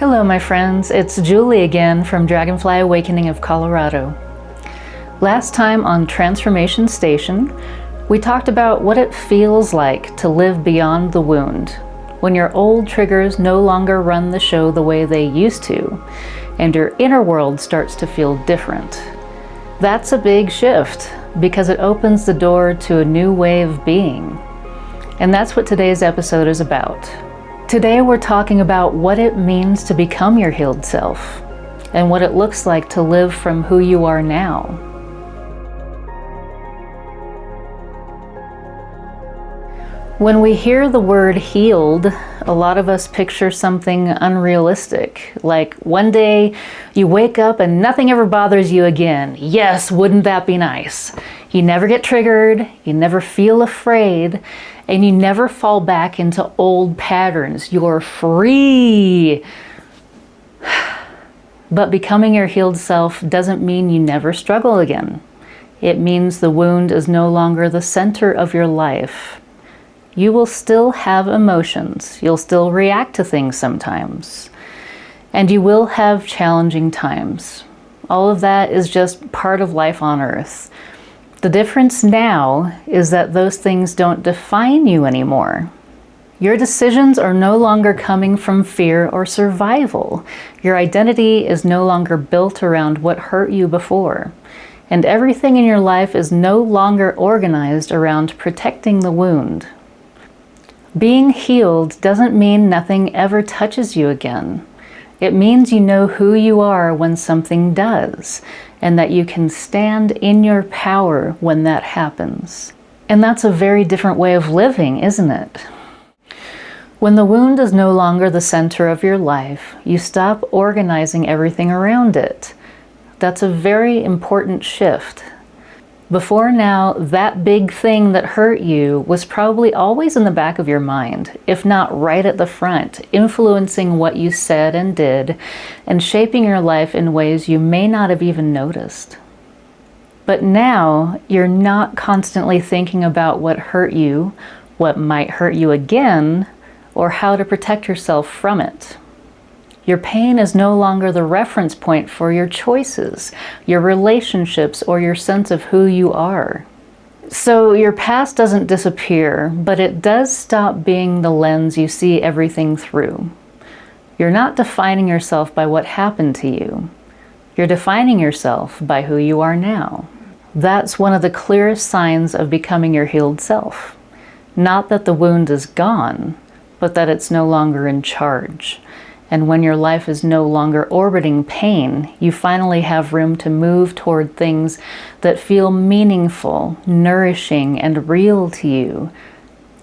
Hello my friends, it's Julie again from Dragonfly Awakening of Colorado. Last time on Transformation Station, we talked about what it feels like to live beyond the wound, when your old triggers no longer run the show the way they used to, and your inner world starts to feel different. That's a big shift, because it opens the door to a new way of being. And that's what today's episode is about. Today we're talking about what it means to become your healed self, and what it looks like to live from who you are now. When we hear the word healed, a lot of us picture something unrealistic, like one day you wake up and nothing ever bothers you again. Yes, wouldn't that be nice? You never get triggered, you never feel afraid, and you never fall back into old patterns. You're free. But becoming your healed self doesn't mean you never struggle again. It means the wound is no longer the center of your life. You will still have emotions. You'll still react to things sometimes. And you will have challenging times. All of that is just part of life on Earth. The difference now is that those things don't define you anymore. Your decisions are no longer coming from fear or survival. Your identity is no longer built around what hurt you before. And everything in your life is no longer organized around protecting the wound. Being healed doesn't mean nothing ever touches you again. It means you know who you are when something does, and that you can stand in your power when that happens. And that's a very different way of living, isn't it? When the wound is no longer the center of your life, you stop organizing everything around it. That's a very important shift. Before now, that big thing that hurt you was probably always in the back of your mind, if not right at the front, influencing what you said and did, and shaping your life in ways you may not have even noticed. But now, you're not constantly thinking about what hurt you, what might hurt you again, or how to protect yourself from it. Your pain is no longer the reference point for your choices, your relationships, or your sense of who you are. So your past doesn't disappear, but it does stop being the lens you see everything through. You're not defining yourself by what happened to you. You're defining yourself by who you are now. That's one of the clearest signs of becoming your healed self. Not that the wound is gone, but that it's no longer in charge. And when your life is no longer orbiting pain, you finally have room to move toward things that feel meaningful, nourishing, and real to you,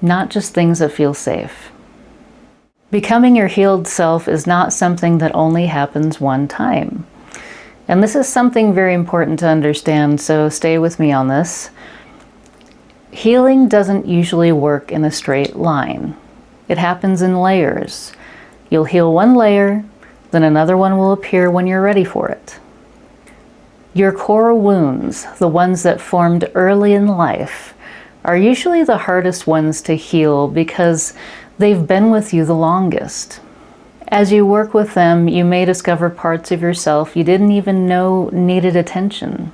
not just things that feel safe. Becoming your healed self is not something that only happens one time. And this is something very important to understand, so stay with me on this. Healing doesn't usually work in a straight line. It happens in layers. You'll heal one layer, then another one will appear when you're ready for it. Your core wounds, the ones that formed early in life, are usually the hardest ones to heal because they've been with you the longest. As you work with them, you may discover parts of yourself you didn't even know needed attention.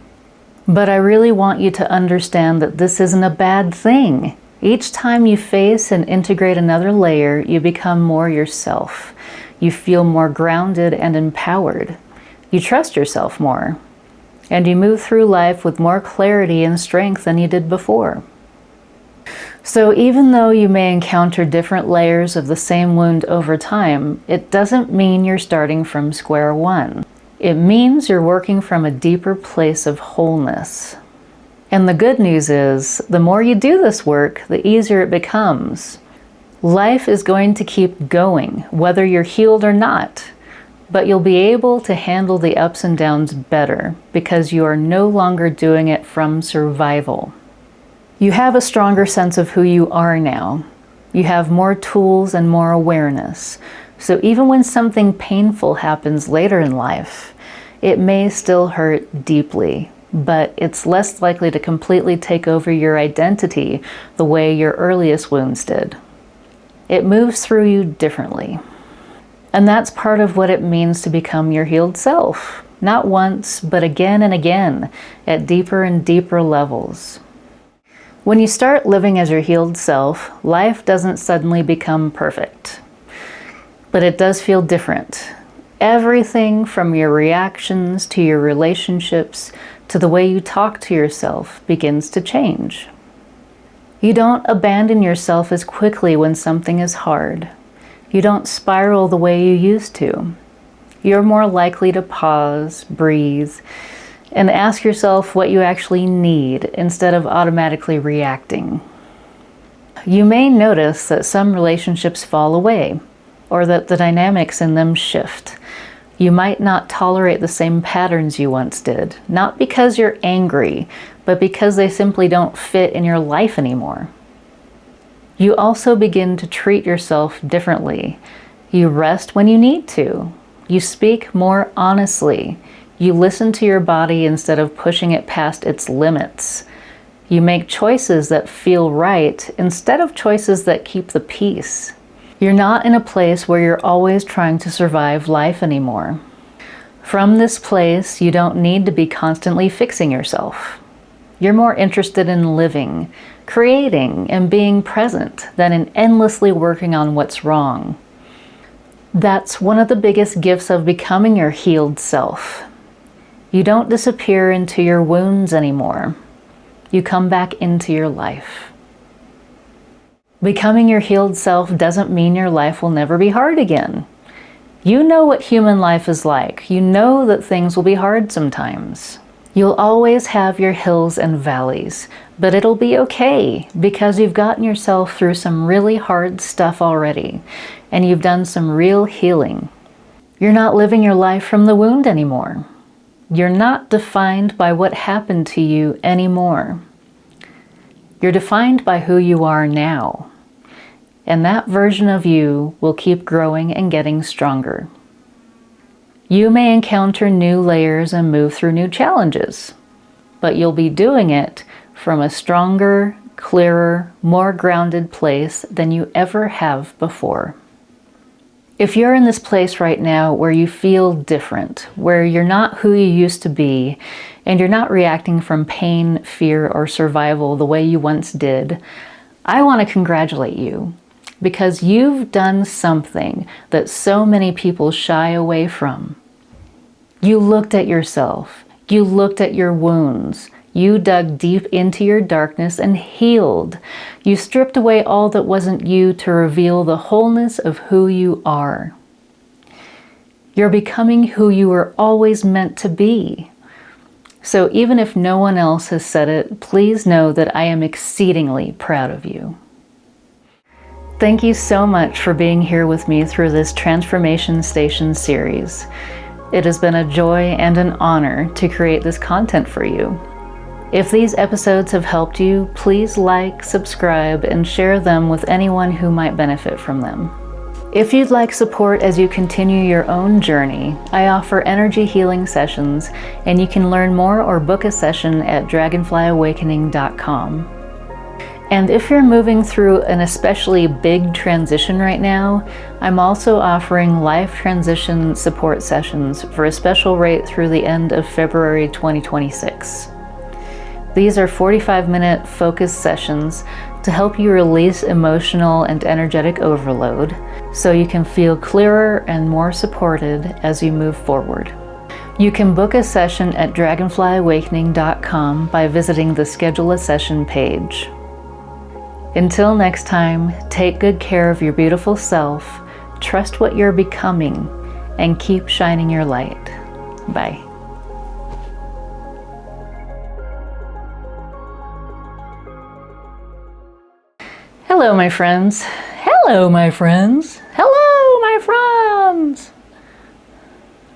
But I really want you to understand that this isn't a bad thing. Each time you face and integrate another layer, you become more yourself. You feel more grounded and empowered. You trust yourself more. And you move through life with more clarity and strength than you did before. So even though you may encounter different layers of the same wound over time, it doesn't mean you're starting from square one. It means you're working from a deeper place of wholeness. And the good news is, the more you do this work, the easier it becomes. Life is going to keep going, whether you're healed or not. But you'll be able to handle the ups and downs better, because you are no longer doing it from survival. You have a stronger sense of who you are now. You have more tools and more awareness. So even when something painful happens later in life, it may still hurt deeply, but it's less likely to completely take over your identity the way your earliest wounds did. It moves through you differently. And that's part of what it means to become your healed self. Not once, but again and again, at deeper and deeper levels. When you start living as your healed self, life doesn't suddenly become perfect. But it does feel different. Everything from your reactions to your relationships to the way you talk to yourself begins to change. You don't abandon yourself as quickly when something is hard. You don't spiral the way you used to. You're more likely to pause, breathe, and ask yourself what you actually need instead of automatically reacting. You may notice that some relationships fall away, or that the dynamics in them shift. You might not tolerate the same patterns you once did, not because you're angry, but because they simply don't fit in your life anymore. You also begin to treat yourself differently. You rest when you need to. You speak more honestly. You listen to your body instead of pushing it past its limits. You make choices that feel right instead of choices that keep the peace. You're not in a place where you're always trying to survive life anymore. From this place, you don't need to be constantly fixing yourself. You're more interested in living, creating, and being present than in endlessly working on what's wrong. That's one of the biggest gifts of becoming your healed self. You don't disappear into your wounds anymore. You come back into your life. Becoming your healed self doesn't mean your life will never be hard again. You know what human life is like. You know that things will be hard sometimes. You'll always have your hills and valleys, but it'll be okay because you've gotten yourself through some really hard stuff already, and you've done some real healing. You're not living your life from the wound anymore. You're not defined by what happened to you anymore. You're defined by who you are now. And that version of you will keep growing and getting stronger. You may encounter new layers and move through new challenges, but you'll be doing it from a stronger, clearer, more grounded place than you ever have before. If you're in this place right now where you feel different, where you're not who you used to be, and you're not reacting from pain, fear, or survival the way you once did, I want to congratulate you. Because you've done something that so many people shy away from. You looked at yourself. You looked at your wounds. You dug deep into your darkness and healed. You stripped away all that wasn't you to reveal the wholeness of who you are. You're becoming who you were always meant to be. So even if no one else has said it, please know that I am exceedingly proud of you. Thank you so much for being here with me through this Transformation Station series. It has been a joy and an honor to create this content for you. If these episodes have helped you, please like, subscribe, and share them with anyone who might benefit from them. If you'd like support as you continue your own journey, I offer energy healing sessions, and you can learn more or book a session at dragonflyawakening.com. And if you're moving through an especially big transition right now, I'm also offering life transition support sessions for a special rate through the end of February 2026. These are 45-minute focused sessions to help you release emotional and energetic overload so you can feel clearer and more supported as you move forward. You can book a session at dragonflyawakening.com by visiting the Schedule a Session page. Until next time, take good care of your beautiful self, trust what you're becoming, and keep shining your light. Bye. Hello, my friends. Hello, my friends. Hello, my friends.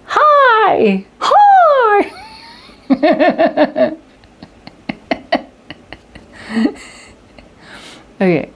Hi. Hi. Okay.